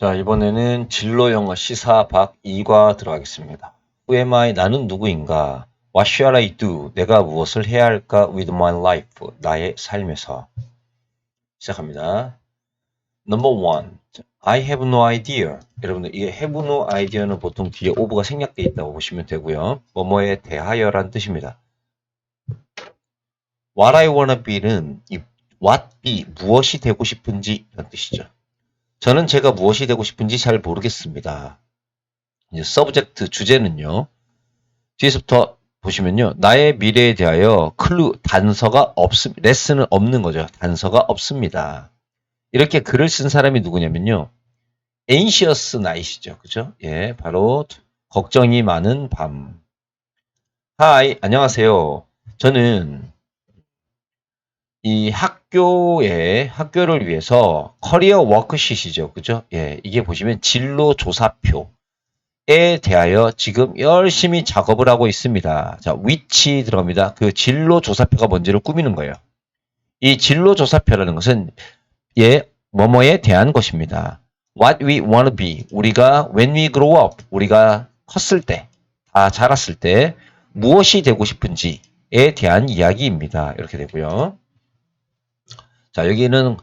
자, 이번에는 진로 영어 시사 박 2과 들어가겠습니다. Who am I? 나는 누구인가? What shall I do? 내가 무엇을 해야 할까? With my life. 나의 삶에서. 시작합니다. Number one. I have no idea. 여러분들, 이 have no idea는 보통 뒤에 ove가 생략되어 있다고 보시면 되고요. 뭐뭐에 대하여란 뜻입니다. What I wanna be는 이 what be, 무엇이 되고 싶은지 라는 뜻이죠. 저는 제가 무엇이 되고 싶은지 잘 모르겠습니다. 이제 서브젝트 주제는요. 뒤에서부터 보시면요. 나의 미래에 대하여 클루 단서가 없습니다. 레슨은 없는 거죠. 단서가 없습니다. 이렇게 글을 쓴 사람이 누구냐면요. anxious night이죠. 그죠? 예, 바로 걱정이 많은 밤. Hi, 안녕하세요. 저는 이 학교를 위해서 커리어 워크시트이죠. 그죠? 예, 이게 보시면 진로 조사표 에 대하여 지금 열심히 작업을 하고 있습니다. 자, which 들어갑니다. 그 진로 조사표가 뭔지를 꾸미는 거예요. 이 진로 조사표라는 것은 뭐뭐에 대한 것입니다. What we want to be. 우리가 when we grow up. 우리가 컸을 때, 다 자랐을 때 무엇이 되고 싶은지에 대한 이야기입니다. 이렇게 되고요. 자, 여기는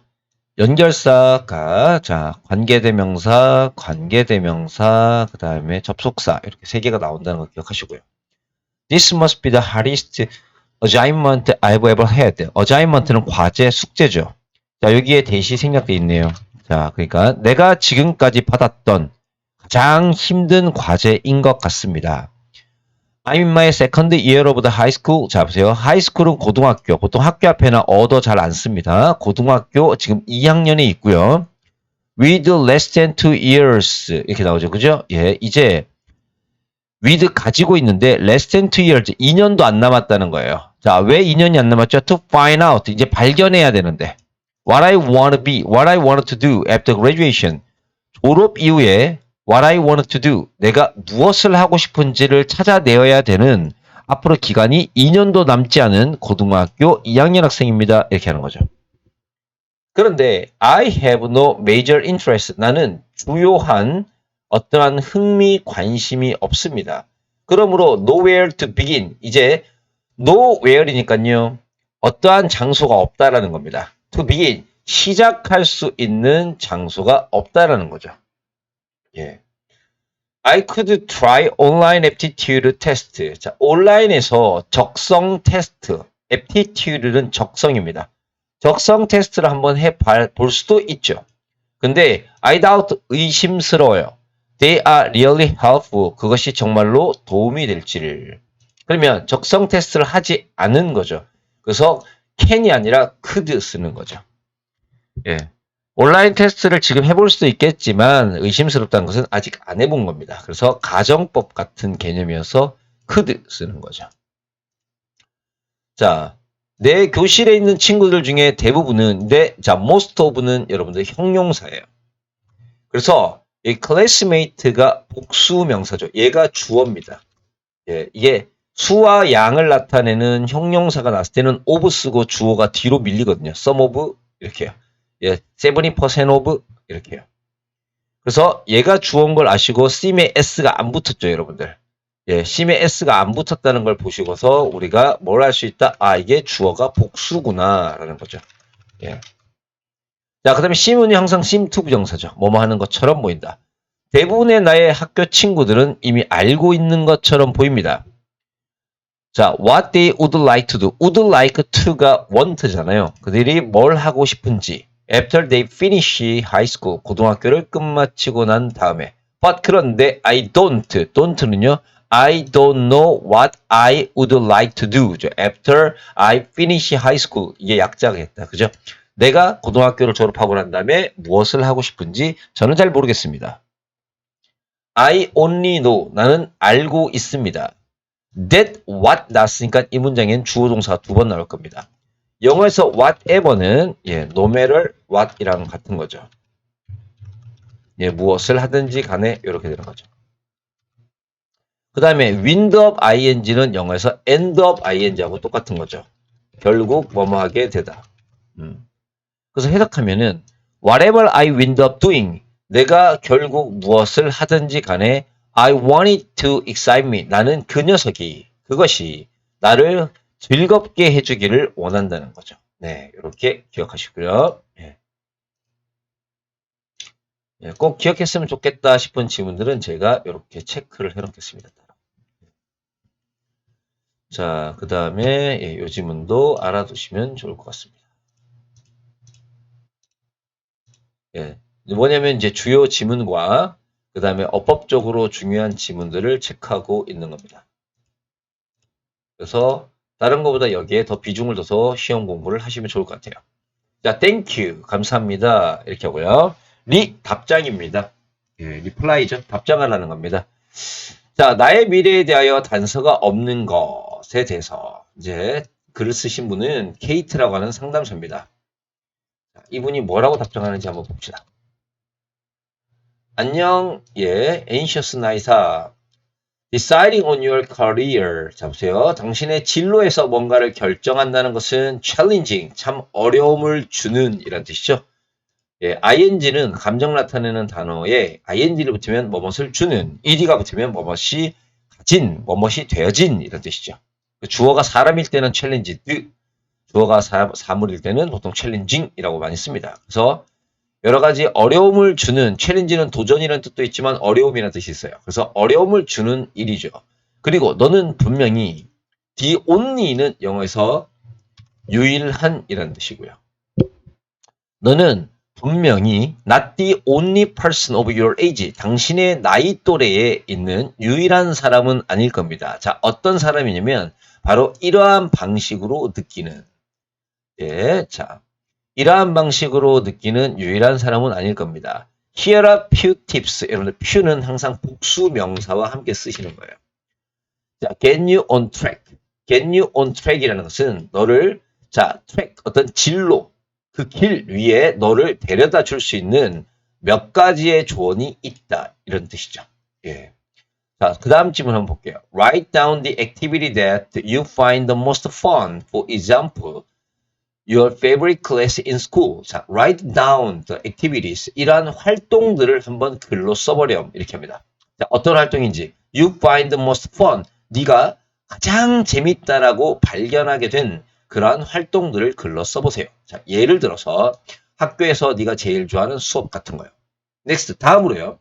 연결사가 관계대명사, 그 다음에 접속사 이렇게 세 개가 나온다는 걸 기억하시고요. This must be the hardest assignment I've ever had. assignment는 과제, 숙제죠. 자, 여기에 대시 생략되어 있네요. 자, 그러니까 내가 지금까지 받았던 가장 힘든 과제인 것 같습니다. I'm in my second year of the high school. 자, 보세요. 하이스쿨은 고등학교. 보통 학교 앞에는 어도 잘 안 씁니다. 고등학교 지금 2학년에 있고요. With less than 2 years. 이렇게 나오죠. 그죠? 예, 이제 with 가지고 있는데 less than 2 years. 2년도 안 남았다는 거예요. 자, 왜 2년이 안 남았죠? To find out. 이제 발견해야 되는데. What I want to be. What I want to do after graduation. 졸업 이후에 What I want to do. 내가 무엇을 하고 싶은지를 찾아내어야 되는 앞으로 기간이 2년도 남지 않은 고등학교 2학년 학생입니다. 이렇게 하는 거죠. 그런데 I have no major interest. 나는 주요한 어떠한 흥미, 관심이 없습니다. 그러므로 nowhere to begin. 이제 nowhere이니까요. 어떠한 장소가 없다라는 겁니다. to begin. 시작할 수 있는 장소가 없다라는 거죠. 예. I could try online aptitude test. 자, 온라인에서 적성 테스트. aptitude는 적성입니다. 적성 테스트를 한번 볼 수도 있죠. 근데 I doubt 의심스러워요. They are really helpful. 그것이 정말로 도움이 될지를. 그러면 적성 테스트를 하지 않은 거죠. 그래서 can이 아니라 could 쓰는 거죠. 예. 온라인 테스트를 지금 해볼 수도 있겠지만 의심스럽다는 것은 아직 안 해본 겁니다. 그래서 가정법 같은 개념이어서 could 쓰는 거죠. 자, 내 교실에 있는 친구들 중에 대부분은 most of는 여러분들 형용사예요. 그래서 이 classmate가 복수명사죠. 얘가 주어입니다. 예, 이게 수와 양을 나타내는 형용사가 났을 때는 of 쓰고 주어가 뒤로 밀리거든요. some of 이렇게요. 예, 70% of 이렇게요. 그래서 얘가 주어인 걸 아시고 sim에 s가 안 붙었죠, 여러분들. 예, sim에 s가 안 붙었다는 걸 보시고서 우리가 뭘 할 수 있다? 아, 이게 주어가 복수구나라는 거죠. 예. 자, 그 다음에 sim은 항상 sim to 부정사죠. 뭐뭐 하는 것처럼 보인다. 대부분의 나의 학교 친구들은 이미 알고 있는 것처럼 보입니다. 자, what they would like to do. would like to가 want잖아요. 그들이 뭘 하고 싶은지. after they finish high school. 고등학교를 끝마치고 난 다음에. but 그런데 I don't는요. I don't know what I would like to do. after I finish high school. 이게 약자겠다. 그죠? 내가 고등학교를 졸업하고 난 다음에 무엇을 하고 싶은지 저는 잘 모르겠습니다. I only know. 나는 알고 있습니다. That what 나왔으니까 이 문장엔 주어 동사가 두 번 나올 겁니다. 영어에서 whatever는 no matter what이랑 같은 거죠. 무엇을 하든지 간에 이렇게 되는 거죠. 그 다음에 wind up ing는 영어에서 end up ing하고 똑같은 거죠. 결국 뭐뭐 하게 되다. 그래서 해석하면은 whatever I wind up doing, 내가 결국 무엇을 하든지 간에 I want it to excite me. 나는 그 녀석이, 그것이 나를 즐겁게 해주기를 원한다는 거죠. 네, 이렇게 기억하시고요. 예. 예, 꼭 기억했으면 좋겠다 싶은 지문들은 제가 이렇게 체크를 해놓겠습니다. 자, 그 다음에 예, 이 지문도 알아두시면 좋을 것 같습니다. 예, 뭐냐면 이제 주요 지문과 그 다음에 어법적으로 중요한 지문들을 체크하고 있는 겁니다. 그래서 다른 것보다 여기에 더 비중을 둬서 시험 공부를 하시면 좋을 것 같아요. 자, thank you. 감사합니다. 이렇게 하고요. 답장입니다. 예, 리플라이죠. 답장하라는 겁니다. 자, 나의 미래에 대하여 단서가 없는 것에 대해서 이제 글을 쓰신 분은 케이트라고 하는 상담소입니다. 자, 이분이 뭐라고 답장하는지 한번 봅시다. 안녕, 예, anxious 나이사. Deciding on your career. 자, 보세요. 당신의 진로에서 뭔가를 결정한다는 것은 challenging, 참 어려움을 주는 이란 뜻이죠. 예, ing는 감정 나타내는 단어에 ing를 붙이면 뭐뭇을 주는, ed가 붙이면 뭐뭇이 가진, 뭐뭇이 되어진 이런 뜻이죠. 주어가 사람일 때는 challenged, 주어가 사물일 때는 보통 challenging이라고 많이 씁니다. 그래서 여러 가지 어려움을 주는, 챌린지는 도전이라는 뜻도 있지만 어려움이라는 뜻이 있어요. 그래서 어려움을 주는 일이죠. 그리고 너는 분명히 the only는 영어에서 유일한이라는 뜻이고요. 너는 분명히 not the only person of your age, 당신의 나이 또래에 있는 유일한 사람은 아닐 겁니다. 자, 어떤 사람이냐면 바로 이러한 방식으로 느끼는, 예, 자, 이러한 방식으로 느끼는 유일한 사람은 아닐 겁니다. Here are few tips. 여러분들 few는 항상 복수 명사와 함께 쓰시는 거예요. 자, get you on track. get you on track이라는 것은 너를 자, track 어떤 진로 그 길 위에 너를 데려다 줄 수 있는 몇 가지의 조언이 있다 이런 뜻이죠. 예. 자, 그 다음 질문 한번 볼게요. Write down the activity that you find the most fun. For example, your favorite class in school. 자, write down the activities. 이러한 활동들을 한번 글로 써보렴. 이렇게 합니다. 자, 어떤 활동인지. You find the most fun. 네가 가장 재밌다라고 발견하게 된 그러한 활동들을 글로 써보세요. 자, 예를 들어서 학교에서 네가 제일 좋아하는 수업 같은 거요. Next, 다음으로요.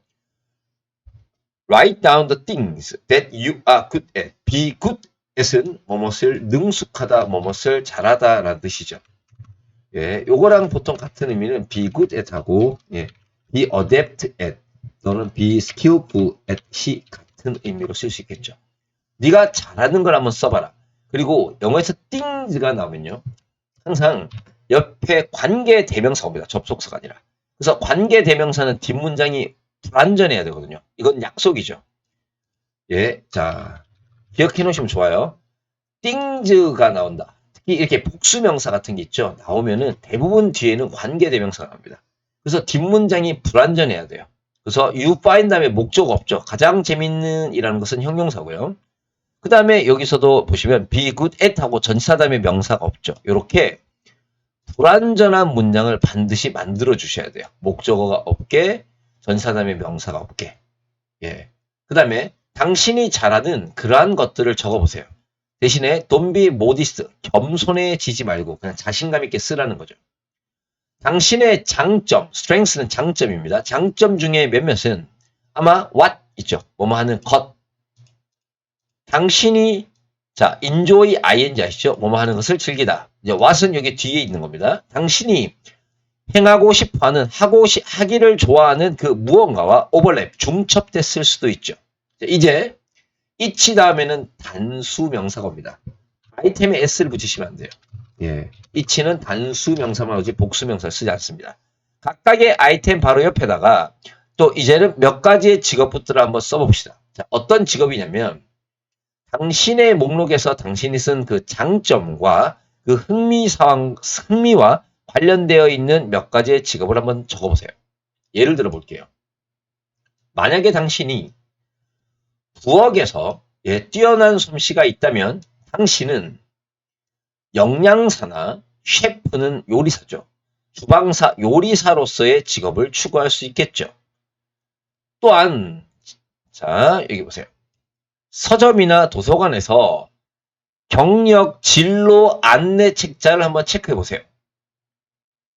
Write down the things that you are good at. Be good at은 뭐뭇을 능숙하다, 뭐뭇을 잘하다 라는 뜻이죠. 예, 요거랑 보통 같은 의미는 be good at하고 예, be adept at 또는 be skillful at이 같은 의미로 쓸 수 있겠죠. 네가 잘하는 걸 한번 써봐라. 그리고 영어에서 things가 나오면요. 항상 옆에 관계 대명사가 옵니다. 접속사가 아니라. 그래서 관계 대명사는 뒷문장이 불완전해야 되거든요. 이건 약속이죠. 예, 자, 기억해 놓으시면 좋아요. things가 나온다. 특히 이렇게 복수명사 같은 게 있죠. 나오면은 대부분 뒤에는 관계대명사가 나옵니다. 그래서 뒷문장이 불완전해야 돼요. 그래서 you find 다음에 목적 없죠. 가장 재밌는 이라는 것은 형용사고요. 그 다음에 여기서도 보시면 be good at 하고 전치사 다음에 명사가 없죠. 이렇게 불완전한 문장을 반드시 만들어 주셔야 돼요. 목적어가 없게, 전치사 다음에 명사가 없게. 예. 그 다음에 당신이 잘하는 그러한 것들을 적어보세요. 대신에 don't be modest, 겸손해지지 말고 그냥 자신감 있게 쓰라는 거죠. 당신의 장점, strength는 장점입니다. 장점 중에 몇몇은 아마 what 있죠. 뭐뭐 하는 것. 당신이 자 enjoy ing 아시죠? 뭐뭐 하는 것을 즐기다. 이제 what은 여기 뒤에 있는 겁니다. 당신이 행하고 싶어하는 하기를 좋아하는 그 무언가와 오버랩, 중첩됐을 수도 있죠. 이제 이치 다음에는 단수 명사가 옵니다. 아이템에 s를 붙이시면 안 돼요. 예. 이치는 단수 명사만 오지 복수 명사를 쓰지 않습니다. 각각의 아이템 바로 옆에다가 또 이제는 몇 가지의 직업부터를 한번 써봅시다. 자, 어떤 직업이냐면 당신의 목록에서 당신이 쓴 그 장점과 그 흥미와 관련되어 있는 몇 가지의 직업을 한번 적어보세요. 예를 들어 볼게요. 만약에 당신이 부엌에서 예, 뛰어난 솜씨가 있다면 당신은 영양사나 셰프는 요리사죠. 주방사, 요리사로서의 직업을 추구할 수 있겠죠. 또한 자 여기 보세요. 서점이나 도서관에서 경력 진로 안내 책자를 한번 체크해 보세요.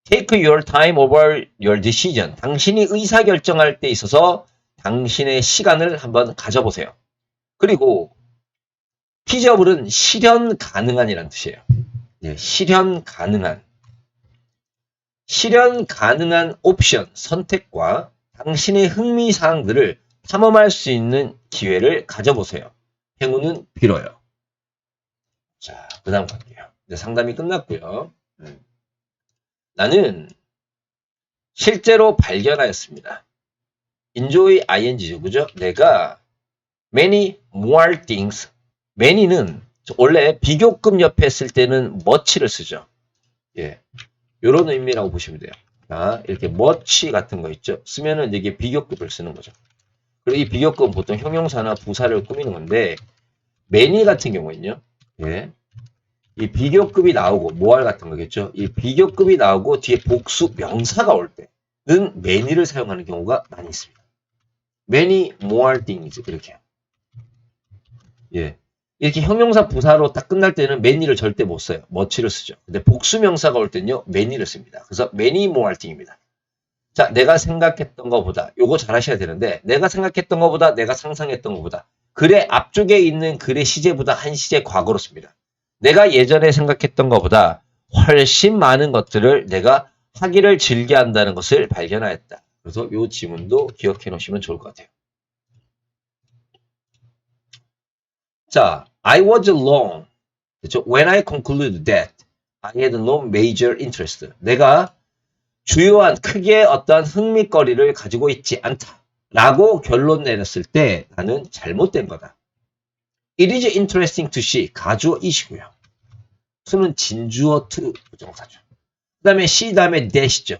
Take your time over your decision. 당신이 의사결정할 때 있어서 당신의 시간을 한번 가져보세요. 그리고 feasible은 실현 가능한이라는 뜻이에요. 예, 실현 가능한 옵션, 선택과 당신의 흥미사항들을 탐험할 수 있는 기회를 가져보세요. 행운은 빌어요. 자, 그 다음 갈게요. 이제 상담이 끝났고요. 나는 실제로 발견하였습니다. enjoy ing죠. 그죠? 내가 many more things. many는 원래 비교급 옆에 쓸 때는 much를 쓰죠. 예. 요런 의미라고 보시면 돼요. 자, 이렇게 much 같은 거 있죠. 쓰면은 이게 비교급을 쓰는 거죠. 그리고 이 비교급은 보통 형용사나 부사를 꾸미는 건데 many 같은 경우에는요. 예. 이 비교급이 나오고 more 같은 거겠죠. 이 비교급이 나오고 뒤에 복수 명사가 올 때는 many를 사용하는 경우가 많이 있습니다. many more things 이렇게. 예. 이렇게 형용사 부사로 딱 끝날 때는 many를 절대 못 써요. much를 쓰죠. 근데 복수 명사가 올 때는요. many를 씁니다. 그래서 many more thing입니다. 자, 내가 생각했던 것보다 요거 잘 하셔야 되는데 내가 생각했던 것보다 내가 상상했던 것보다 글의 앞쪽에 있는 글의 시제보다 한 시제 과거로 씁니다. 내가 예전에 생각했던 것보다 훨씬 많은 것들을 내가 하기를 즐겨한다는 것을 발견하였다. 그래서 이 지문도 기억해 놓으시면 좋을 것 같아요. 자, I was alone. 그렇죠? When I concluded that I had no major interest. 내가 주요한 크게 어떠한 흥미거리를 가지고 있지 않다. 라고 결론 내렸을 때 나는 잘못된 거다. It is interesting to see. 가주어 이시고요. to는 진주어 to 부정사죠. 그 다음에 see 다음에 that이죠.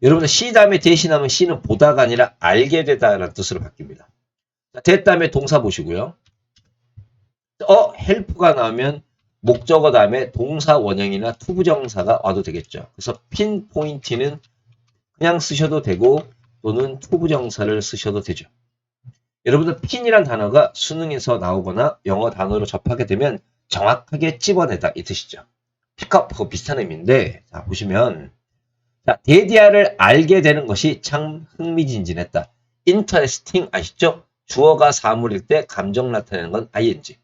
여러분들 see 다음에 that이 나면 see는 보다가 아니라 알게 되다라는 뜻으로 바뀝니다. that 다음에 동사 보시고요. help가 나오면 목적어 다음에 동사 원형이나 투부정사가 와도 되겠죠. 그래서 pinpoint는 그냥 쓰셔도 되고 또는 투부정사를 쓰셔도 되죠. 여러분들 pin이란 단어가 수능에서 나오거나 영어 단어로 접하게 되면 정확하게 찝어내다 이 뜻이죠. 픽업하고 비슷한 의미인데 자 보시면 자 데디아를 알게 되는 것이 참 흥미진진했다. interesting 아시죠? 주어가 사물일 때 감정 나타내는 건 ing.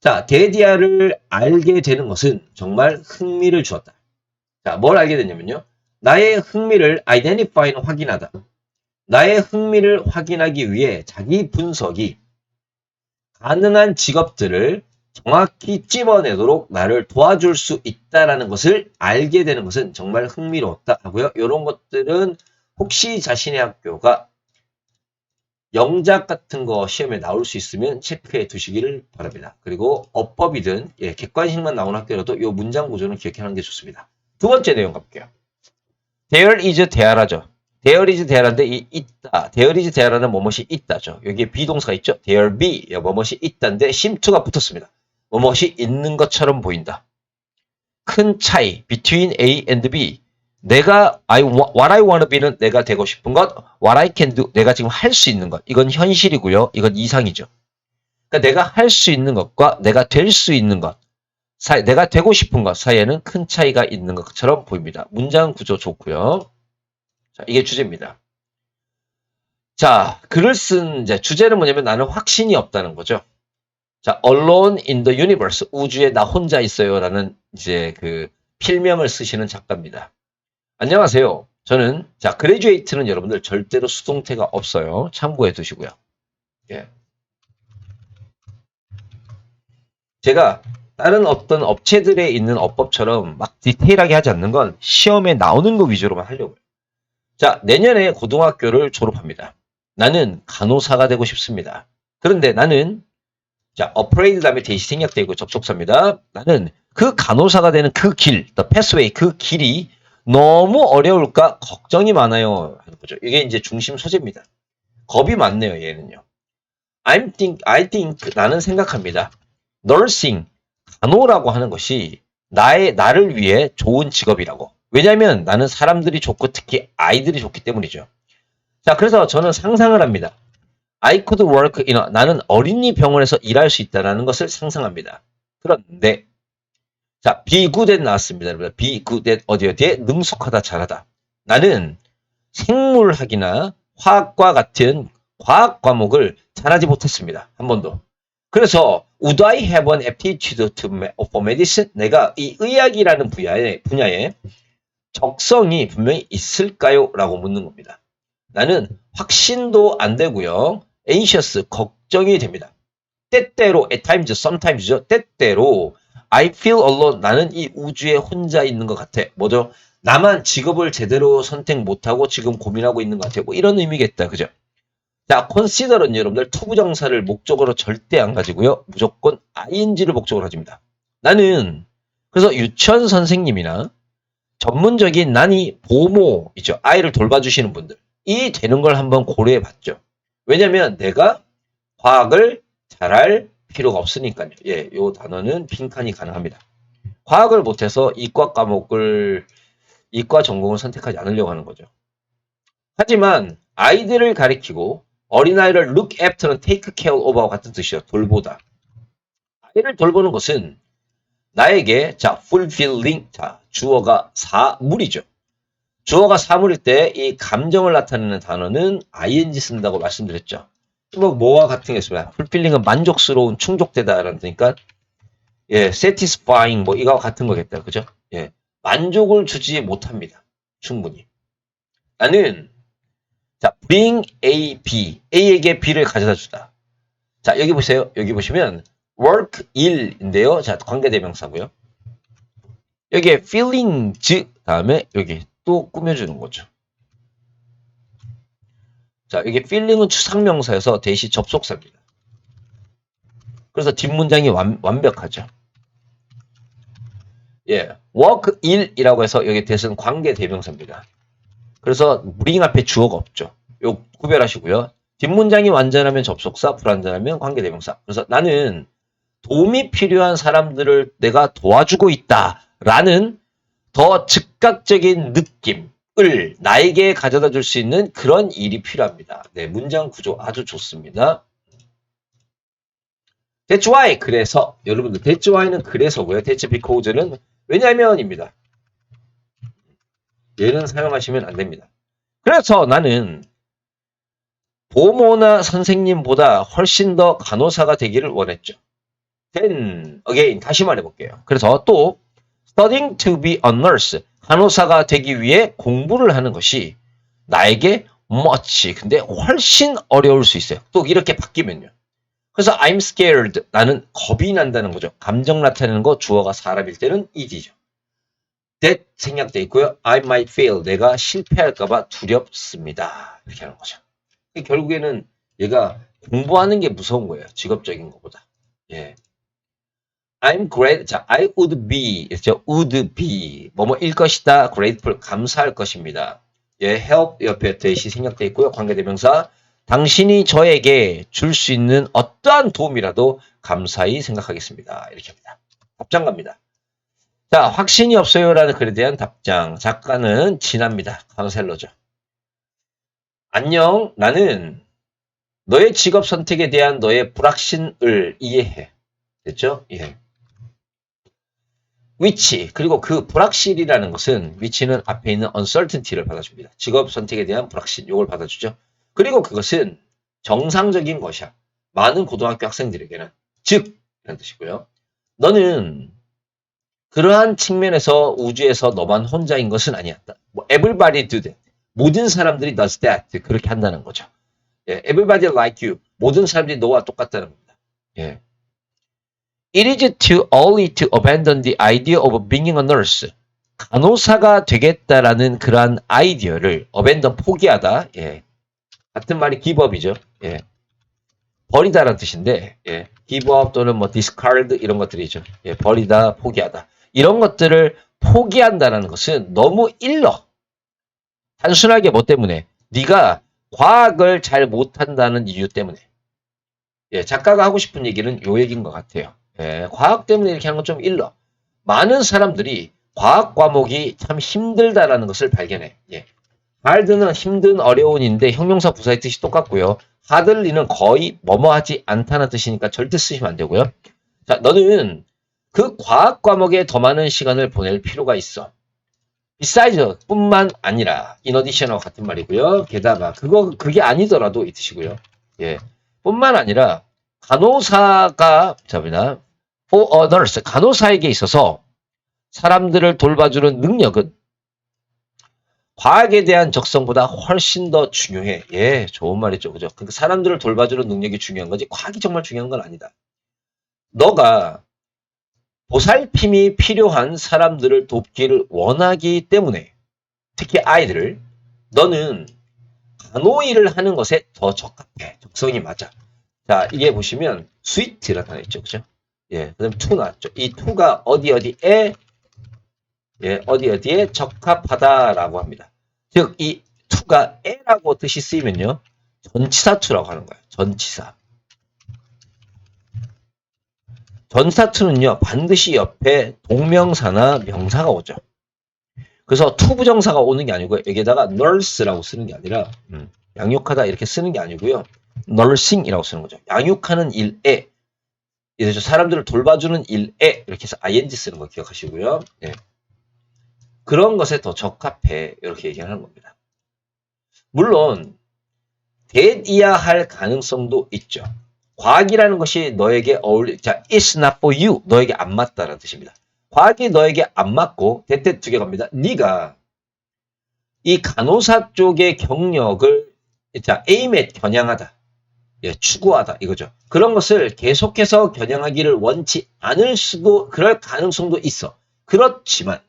자 데디아를 알게 되는 것은 정말 흥미를 주었다. 자 뭘 알게 됐냐면요. 나의 흥미를 identify는 확인하다. 나의 흥미를 확인하기 위해 자기 분석이 가능한 직업들을 정확히 찝어내도록 나를 도와줄 수 있다라는 것을 알게 되는 것은 정말 흥미로웠다 하고요. 이런 것들은 혹시 자신의 학교가 영작 같은 거 시험에 나올 수 있으면 체크해 두시기를 바랍니다. 그리고 어법이든 객관식만 나오는 학교라도 이 문장 구조는 기억하는 게 좋습니다. 두 번째 내용 가볼게요. There is there라죠. There is there인데 이 있다. There is there는 뭐뭇이 있다죠. 여기에 비동사가 있죠. There be 뭐뭇이 있다인데 심투가 붙었습니다. 뭐뭇이 있는 것처럼 보인다. 큰 차이 between A and B. 내가 what I want to be는 내가 되고 싶은 것, what I can do 내가 지금 할 수 있는 것. 이건 현실이고요. 이건 이상이죠. 그러니까 내가 할 수 있는 것과 내가 될 수 있는 것, 내가 되고 싶은 것 사이에는 큰 차이가 있는 것처럼 보입니다. 문장 구조 좋고요. 자, 이게 주제입니다. 자, 글을 쓴 이제 주제는 뭐냐면 나는 확신이 없다는 거죠. 자, Alone in the Universe, 우주에 나 혼자 있어요라는 이제 그 필명을 쓰시는 작가입니다. 안녕하세요. 저는 자, graduate는 여러분들 절대로 수동태가 없어요. 참고해 두시고요. 예. 제가 다른 어떤 업체들에 있는 어법처럼 막 디테일하게 하지 않는 건 시험에 나오는 거 위주로만 하려고요. 자, 내년에 고등학교를 졸업합니다. 나는 간호사가 되고 싶습니다. 그런데 나는 자, afraid 다음에 대시 생략되고 접속사입니다. 나는 그 간호사가 되는 그 길, the pathway, 그 길이 너무 어려울까 걱정이 많아요 하는 거죠. 이게 이제 중심 소재입니다. 겁이 많네요, 얘는요. I think 나는 생각합니다. nursing, 간호라고 하는 것이 나를 위해 좋은 직업이라고. 왜냐하면 나는 사람들이 좋고 특히 아이들이 좋기 때문이죠. 자, 그래서 저는 상상을 합니다. I could work in a, 나는 어린이 병원에서 일할 수 있다는 것을 상상합니다. 그런데, 자, be good at 나왔습니다. be good at 어디에 능숙하다, 잘하다. 나는 생물학이나 화학과 같은 과학 과목을 잘하지 못했습니다. 한 번도. 그래서 would I have an aptitude for medicine? 내가 이 의학이라는 분야에 적성이 분명히 있을까요? 라고 묻는 겁니다. 나는 확신도 안 되고요. anxious, 걱정이 됩니다. 때때로, at times, sometimes죠. 때때로 I feel alone. 나는 이 우주에 혼자 있는 것 같아. 뭐죠? 나만 직업을 제대로 선택 못하고 지금 고민하고 있는 것 같아. 뭐 이런 의미겠다. 그죠? 자, consider은 여러분들 투부정사를 목적으로 절대 안 가지고요. 무조건 ing를 목적으로 가집니다. 나는 그래서 유치원 선생님이나 전문적인 난이 보모이죠. 아이를 돌봐주시는 분들. 이 되는 걸 한번 고려해 봤죠. 왜냐면 내가 과학을 잘할 필요가 없으니까요. 예, 요 단어는 빈칸이 가능합니다. 과학을 못해서 이과 전공을 선택하지 않으려고 하는 거죠. 하지만 아이들을 가리키고 어린아이를 look after는 take care of와 같은 뜻이요. 돌보다. 아이를 돌보는 것은 나에게 자 fulfilling 자 주어가 사물이죠. 주어가 사물일 때 이 감정을 나타내는 단어는 ing 쓴다고 말씀드렸죠. 뭐와 같은 게 있습니다. fulfilling은 만족스러운, 충족되다라는 뜻이니까 예, satisfying 뭐 이거와 같은 거겠다. 그죠? 예. 만족을 주지 못합니다. 충분히. 나는 자, bring A, B. A에게 B를 가져다 주다. 자, 여기 보세요. 여기 보시면 work, 일인데요. 자, 관계대명사고요. 여기에 feelings 다음에 여기 또 꾸며주는 거죠. 자, 여기 feeling은 추상명사여서 대시 접속사입니다. 그래서 뒷문장이 완벽하죠. 예, work, 일이라고 해서 여기 대신 관계대명사입니다. 그래서 bring 앞에 주어가 없죠. 요 구별하시고요. 뒷문장이 완전하면 접속사, 불완전하면 관계대명사. 그래서 나는 도움이 필요한 사람들을 내가 도와주고 있다라는 더 즉각적인 느낌을 나에게 가져다 줄 수 있는 그런 일이 필요합니다. 네, 문장 구조 아주 좋습니다. That's why, 그래서 여러분들 That's why는 그래서고요. That's because는 왜냐면입니다. 얘는 사용하시면 안 됩니다. 그래서 나는 보모나 선생님보다 훨씬 더 간호사가 되기를 원했죠. Then again 다시 말해볼게요. 그래서 또 studying to be a nurse 간호사가 되기 위해 공부를 하는 것이 나에게 much 근데 훨씬 어려울 수 있어요. 또 이렇게 바뀌면요. 그래서 I'm scared 나는 겁이 난다는 거죠. 감정 나타내는 거 주어가 사람일 때는 id죠. That 생략돼 있고요. I might fail 내가 실패할까봐 두렵습니다. 이렇게 하는 거죠. 결국에는 얘가 공부하는 게 무서운 거예요. 직업적인 것보다. 예. I'm great. 자, I would be. would be. 뭐뭐일 것이다. grateful. 감사할 것입니다. 예, help 옆에 대시 생략돼 있고요. 관계대명사. 당신이 저에게 줄 수 있는 어떠한 도움이라도 감사히 생각하겠습니다. 이렇게 합니다. 답장 갑니다. 자, 확신이 없어요라는 글에 대한 답장. 작가는 진합니다. 카운셀러죠. 안녕. 나는 너의 직업 선택에 대한 너의 불확신을 이해해. 됐죠? 예. which 그리고 그 불확실이라는 것은 which는 앞에 있는 uncertainty를 받아줍니다. 직업 선택에 대한 불확신 이걸 받아주죠. 그리고 그것은 정상적인 것이야. 많은 고등학교 학생들에게는 즉 이런 뜻이고요. 너는 그러한 측면에서 우주에서 너만 혼자인 것은 아니야. 뭐 everybody do that. 모든 사람들이 does that. 그렇게 한다는 거죠. 예, everybody like you. 모든 사람들이 너와 똑같다는 겁니다. 예. It is too early to abandon the idea of being a nurse. 간호사가 되겠다라는 그러한 아이디어를 abandon 포기하다. 예. 같은 말이 give up이죠. 예. 버리다라는 뜻인데, 예. give up 또는 뭐 discard 이런 것들이죠. 예. 버리다, 포기하다. 이런 것들을 포기한다는 것은 너무 일러. 단순하게 뭐 때문에? 네가 과학을 잘 못한다는 이유 때문에. 예, 작가가 하고 싶은 얘기는 요 얘기인 것 같아요. 예, 과학 때문에 이렇게 하는 건 좀 일러. 많은 사람들이 과학 과목이 참 힘들다라는 것을 발견해. 예. hard는 힘든, 어려운인데 형용사 부사의 뜻이 똑같고요. hardly는 거의 뭐뭐하지 않다는 뜻이니까 절대 쓰시면 안 되고요. 자, 너는 그 과학 과목에 더 많은 시간을 보낼 필요가 있어. besides 뿐만 아니라 in addition하고 같은 말이고요. 게다가 그게 아니더라도 이 뜻이고요. 예. 뿐만 아니라 간호사가 잡이나 for a nurse 간호사에게 있어서 사람들을 돌봐주는 능력은 과학에 대한 적성보다 훨씬 더 중요해. 예, 좋은 말이죠. 그죠? 그러니까 사람들을 돌봐주는 능력이 중요한 거지 과학이 정말 중요한 건 아니다. 너가 보살핌이 필요한 사람들을 돕기를 원하기 때문에 특히 아이들을 너는 간호일을 하는 것에 더 적합해. 적성이 맞아. 자, 이게 보시면 sweet 나타나있죠. 그죠? 예, 그 다음에 to 나왔죠. 이 to가 어디에 적합하다라고 합니다. 즉, 이 to가 에라고 뜻이 쓰이면요. 전치사 to라고 하는 거예요. 전치사. 전치사 to는요, 반드시 옆에 동명사나 명사가 오죠. 그래서 to 부정사가 오는 게 아니고요. 여기에다가 nurse라고 쓰는 게 아니라, 양육하다 이렇게 쓰는 게 아니고요. nursing이라고 쓰는 거죠. 양육하는 일에, 이래서 사람들을 돌봐주는 일에 이렇게 해서 ing 쓰는 거 기억하시고요. 예. 그런 것에 더 적합해. 이렇게 얘기하는 겁니다. 물론 대이야 할 가능성도 있죠. 과학이라는 것이 너에게 자, it's not for you. 너에게 안 맞다라는 뜻입니다. 과학이 너에게 안 맞고 대퇴 두 개 갑니다. 네가 이 간호사 쪽의 경력을 자, aim에 겨냥하다. 예, 추구하다 이거죠. 그런 것을 계속해서 겨냥하기를 원치 않을 수도 그럴 가능성도 있어. 그렇지만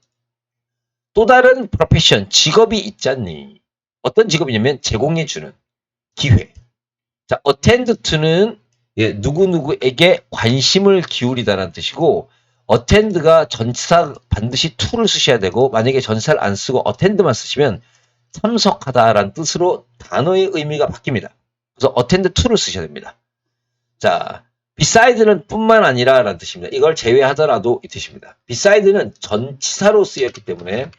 또 다른 프로페션 직업이 있잖니. 어떤 직업이냐면 제공해주는 기회. 자, attend to는 예, 누구누구에게 관심을 기울이다라는 뜻이고 attend가 전치사 반드시 to를 쓰셔야 되고 만약에 전치사를 안 쓰고 attend만 쓰시면 참석하다라는 뜻으로 단어의 의미가 바뀝니다. 그래서 attend to를 쓰셔야 됩니다. 자, beside는 뿐만 아니라 라는 뜻입니다. 이걸 제외하더라도 이 뜻입니다. beside는 전치사로 쓰였기 때문에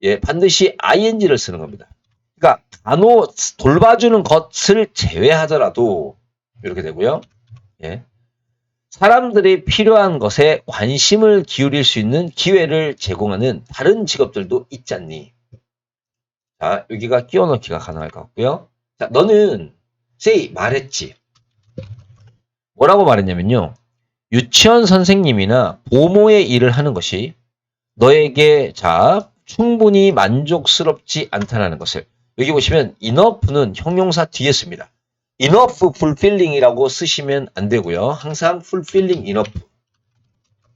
예, 반드시 ing를 쓰는 겁니다. 그러니까 돌봐주는 것을 제외하더라도 이렇게 되고요. 예. 사람들이 필요한 것에 관심을 기울일 수 있는 기회를 제공하는 다른 직업들도 있잖니. 자, 여기가 끼워 넣기가 가능할 것 같고요. 자, 너는 say 말했지. 뭐라고 말했냐면요. 유치원 선생님이나 보모의 일을 하는 것이 너에게 자 충분히 만족스럽지 않다는 것을 여기 보시면 enough는 형용사 뒤에 씁니다. enough fulfilling이라고 쓰시면 안 되고요. 항상 fulfilling enough.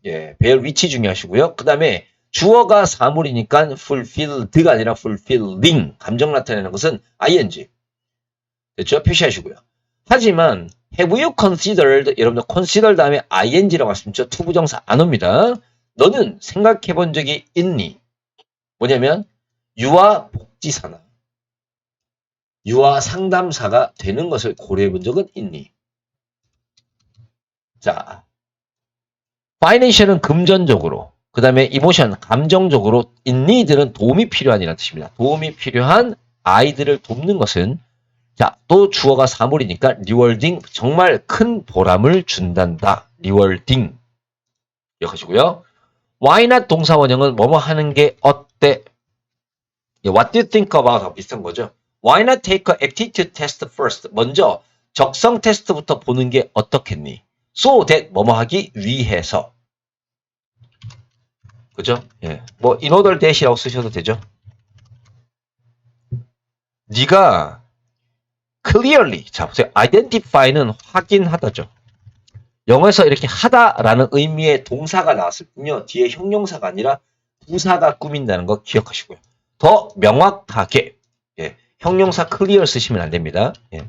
예, 배열 위치 중요하시고요. 그 다음에 주어가 사물이니까 fulfilled가 아니라 fulfilling. 감정 나타내는 것은 ing. 됐죠? 표시하시고요. 하지만 have you considered 여러분들 consider 다음에 ing라고 하시면 투부정사 안 옵니다. 너는 생각해 본 적이 있니? 뭐냐면 유아 복지사나 유아 상담사가 되는 것을 고려해 본 적은 있니? 자, financial은 금전적으로, 그 다음에 emotion, 감정적으로 인니들은 도움이 필요한이라는 뜻입니다. 도움이 필요한 아이들을 돕는 것은 자, 또 주어가 사물이니까 rewarding, 정말 큰 보람을 준단다. rewarding. 기억하시고요. why not 동사 원형은 뭐뭐 하는 게 어때? What do you think about? 비슷한 거죠. Why not take a aptitude test first? 먼저 적성 테스트부터 보는 게 어떻겠니? So that 뭐뭐 하기 위해서. 그죠? 예. 뭐 in order that이라고 쓰셔도 되죠. 네가 clearly 자 보세요. identify는 확인하다죠. 영어에서 이렇게 하다라는 의미의 동사가 나왔을 뿐요. 뒤에 형용사가 아니라 부사가 꾸민다는 거 기억하시고요. 더 명확하게 예, 형용사 clear 쓰시면 안 됩니다. 예.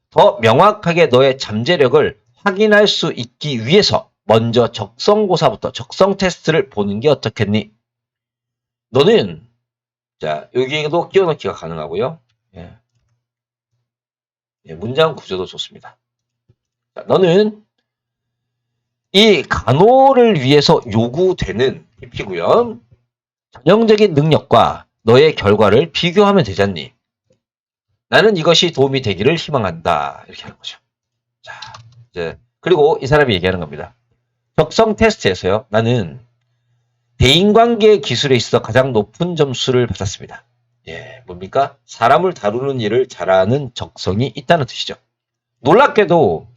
더 명확하게 너의 잠재력을 확인할 수 있기 위해서 먼저 적성고사부터 적성 테스트를 보는 게 어떻겠니? 너는 자 여기에도 끼워넣기가 가능하고요. 예. 예, 문장 구조도 좋습니다. 자, 너는 이 간호를 위해서 요구되는 PP고요. 전형적인 능력과 너의 결과를 비교하면 되지 않니? 나는 이것이 도움이 되기를 희망한다. 이렇게 하는 거죠. 자, 이제 그리고 이 사람이 얘기하는 겁니다. 적성 테스트에서요. 나는 대인관계 기술에 있어 가장 높은 점수를 받았습니다. 예, 뭡니까? 사람을 다루는 일을 잘하는 적성이 있다는 뜻이죠. 놀랍게도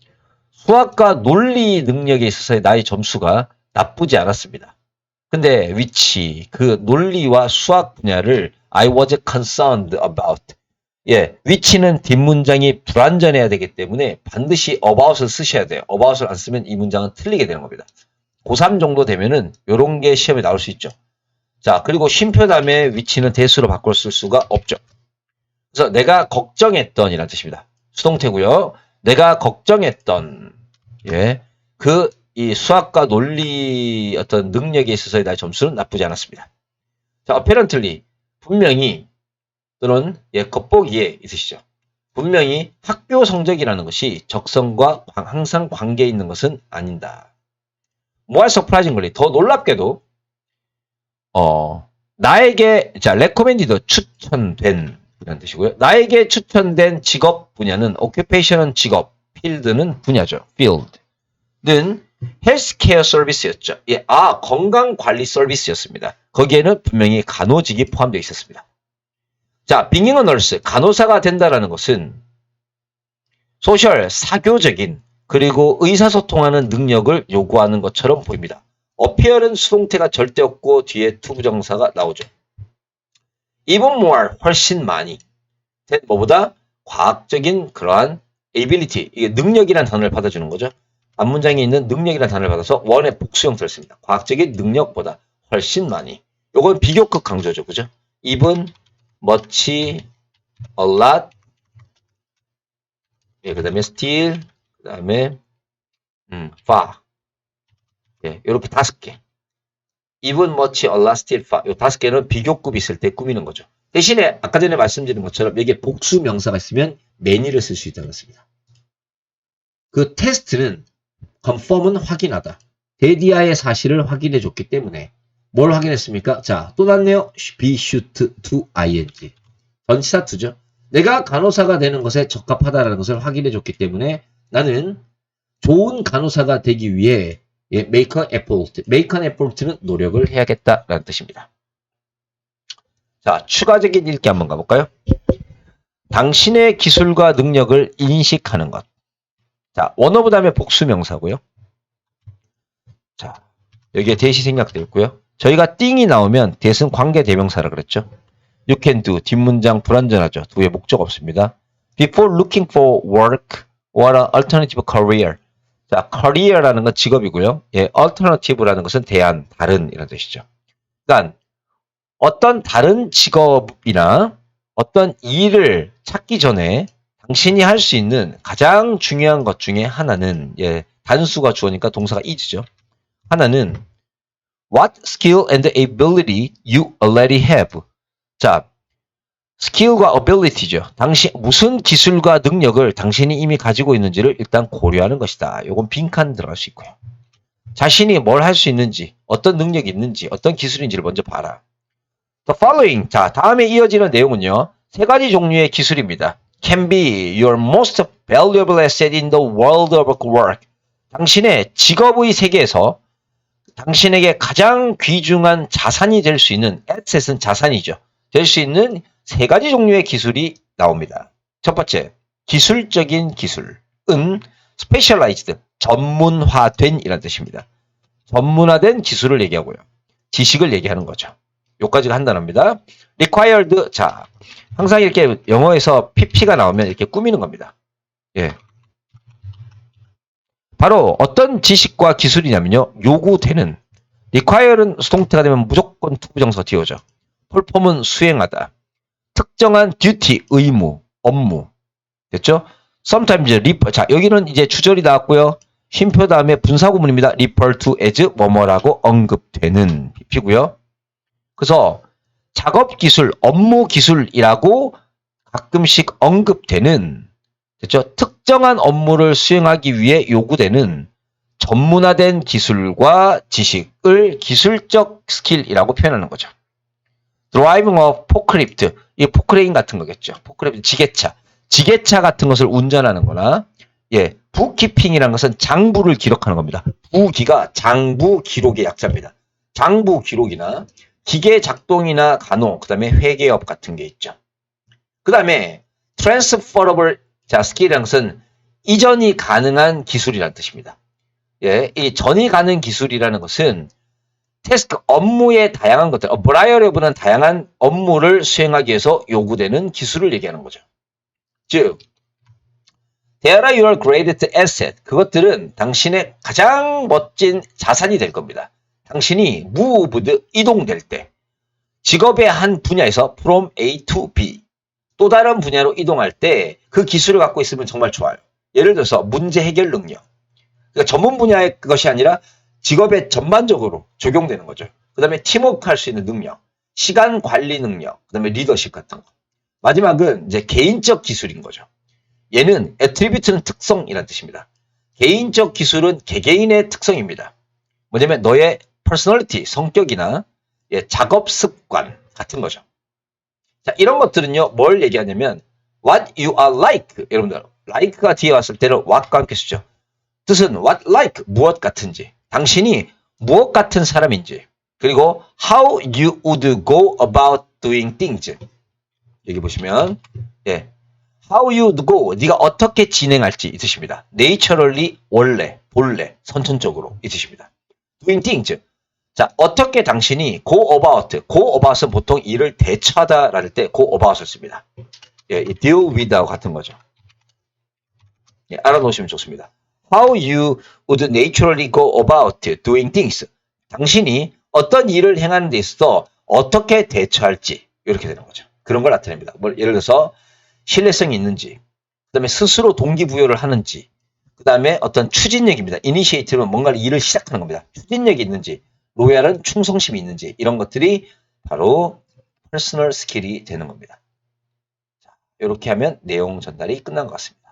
수학과 논리 능력에 있어서의 나의 점수가 나쁘지 않았습니다. 근데 위치, 그 논리와 수학 분야를 I was concerned about. 예, 위치는 뒷문장이 불완전해야 되기 때문에 반드시 about을 쓰셔야 돼요. about을 안 쓰면 이 문장은 틀리게 되는 겁니다. 고3 정도 되면은 요런 게 시험에 나올 수 있죠. 자, 그리고 쉼표 다음에 위치는 대수로 바꿔 쓸 수가 없죠. 그래서 내가 걱정했던 이란 뜻입니다. 수동태고요. 내가 걱정했던 예, 이 수학과 논리 어떤 능력에 있어서의 나의 점수는 나쁘지 않았습니다. 자, apparently 분명히 또는 예, 겉보기에 있으시죠. 분명히 학교 성적이라는 것이 적성과 항상 관계 있는 것은 아닌다. more surprisingly 더 놀랍게도 나에게 자 recommended 추천된 이라는 뜻이고요. 나에게 추천된 직업 분야는 occupation은 직업, field는 분야죠. field는 헬스케어 서비스였죠. 예, 건강관리 서비스였습니다. 거기에는 분명히 간호직이 포함되어 있었습니다. 자, being a nurse, 간호사가 된다라는 것은 소셜, 사교적인 그리고 의사소통하는 능력을 요구하는 것처럼 보입니다. appear은 수동태가 절대 없고 뒤에 투부정사가 나오죠. even more, 훨씬 많이. 뭐보다 과학적인 그러한 ability, 이게 능력이라는 단어를 받아주는 거죠. 앞문장에 있는 능력이라는 단어를 받아서 원의 복수 형태를 씁니다. 과학적인 능력보다 훨씬 많이. 요건 비교급 강조죠. 그죠? even, much, a lot, 예, 그 다음에 still, 그 다음에 far. 예, 요렇게 5개. even, much, a lot, still, far. 요 5개는 비교급이 있을 때 꾸미는 거죠. 대신에 아까 전에 말씀드린 것처럼 여기에 복수 명사가 있으면 many를 쓸 수 있다는 것입니다. 그 테스트는 confirm은 확인하다. 데디아의 사실을 확인해 줬기 때문에 뭘 확인했습니까? 자, 또 났네요. be should to ing. 전치사 to죠. 내가 간호사가 되는 것에 적합하다는 것을 확인해 줬기 때문에 나는 좋은 간호사가 되기 위해 make an effort. make an effort는 노력을 해야겠다라는 뜻입니다. 자, 추가적인 읽기 한번 가볼까요? 당신의 기술과 능력을 인식하는 것. 자, 원어브 다음에 복수명사고요. 자, 여기에 대시 생략되어 있고요. 저희가 띵이 나오면 대신 관계대명사라 그랬죠. You can do. 뒷문장 불완전하죠. 뒤에 목적 없습니다. Before looking for work or an alternative career. 자, career라는 건 직업이고요. 예, alternative라는 것은 대안, 다른 이라는 뜻이죠. 그러니까 어떤 다른 직업이나 어떤 일을 찾기 전에 당신이 할 수 있는 가장 중요한 것 중에 하나는 예, 단수가 주어니까 동사가 is죠. 하나는 what skill and ability you already have. 자, skill과 ability죠. 당신 무슨 기술과 능력을 당신이 이미 가지고 있는지를 일단 고려하는 것이다. 요건 빈칸 들어갈 수 있고요. 자신이 뭘 할 수 있는지, 어떤 능력이 있는지, 어떤 기술인지를 먼저 봐라. The following. 자, 다음에 이어지는 내용은요. 3가지 종류의 기술입니다. Can be your most valuable asset in the world of work. 당신의 직업의 세계에서 당신에게 가장 귀중한 자산이 될 수 있는 asset은 자산이죠. 될 수 있는 3가지 종류의 기술이 나옵니다. 첫 번째, 기술적인 기술은 specialized, 전문화된 이라는 뜻입니다. 전문화된 기술을 얘기하고요. 지식을 얘기하는 거죠. 요까지가 한 단어입니다. required, 자, 항상 이렇게 영어에서 pp가 나오면 이렇게 꾸미는 겁니다. 예. 바로 어떤 지식과 기술이냐면요. 요구되는. require는 수동태가 되면 무조건 투부정사 뒤에 오죠. perform은 수행하다. 특정한 duty, 의무, 업무. 됐죠? sometimes 자, 여기는 이제 주절이 나왔고요. 쉼표 다음에 분사구문입니다. refer to as 뭐뭐라고 언급되는 pp고요. 그래서 작업 기술, 업무 기술이라고 가끔씩 언급되는, 됐죠? 특정한 업무를 수행하기 위해 요구되는 전문화된 기술과 지식을 기술적 스킬이라고 표현하는 거죠. driving a forklift. 이 포크레인 같은 거겠죠. 포크레인 지게차 같은 것을 운전하는 거나 예, 부키핑이라는 것은 장부를 기록하는 겁니다. 부기가 장부 기록의 약자입니다. 장부 기록이나 기계 작동이나 간호, 그다음에 회계업 같은 게 있죠. 그다음에 transferable skill이라는 것은 이전이 가능한 기술이라는 뜻입니다. 예, 이 전이 가는 기술이라는 것은 태스크 업무의 다양한 것들, 브라이어리브는 다양한 업무를 수행하기 위해서 요구되는 기술을 얘기하는 거죠. 즉, they are your greatest asset. 그것들은 당신의 가장 멋진 자산이 될 겁니다. 당신이 moved, 이동될 때, 직업의 한 분야에서 from A to B, 또 다른 분야로 이동할 때 그 기술을 갖고 있으면 정말 좋아요. 예를 들어서 문제 해결 능력. 그러니까 전문 분야의 것이 아니라 직업에 전반적으로 적용되는 거죠. 그 다음에 팀워크 할 수 있는 능력, 시간 관리 능력, 그 다음에 리더십 같은 거. 마지막은 이제 개인적 기술인 거죠. 얘는 attribute는 특성이라는 뜻입니다. 개인적 기술은 개개인의 특성입니다. 뭐냐면 너의 personality, 성격이나 예, 작업 습관 같은 거죠. 자, 이런 것들은요, 뭘 얘기하냐면 what you are like. 여러분들, like가 뒤에 왔을 때는 what과 함께 쓰죠. 뜻은 what like, 무엇 같은지, 당신이 무엇 같은 사람인지, 그리고 how you would go about doing things. 여기 보시면 예, how you would go, 네가 어떻게 진행할지 이 뜻입니다. naturally, 원래, 본래, 선천적으로 이 뜻입니다. doing things. 자, 어떻게 당신이 go about은 보통 일을 대처하다라는 때 go about을 씁니다. 예, deal with하고 같은 거죠. 예, 알아놓으시면 좋습니다. How you would naturally go about doing things. 당신이 어떤 일을 행하는 데 있어서 어떻게 대처할지 이렇게 되는 거죠. 그런 걸 나타냅니다. 예를 들어서 신뢰성이 있는지, 그 다음에 스스로 동기부여를 하는지, 그 다음에 어떤 추진력입니다. 이니시에이티브는 뭔가를 일을 시작하는 겁니다. 추진력이 있는지, 로얄은 충성심이 있는지, 이런 것들이 바로 퍼스널 스킬이 되는 겁니다. 자, 이렇게 하면 내용 전달이 끝난 것 같습니다.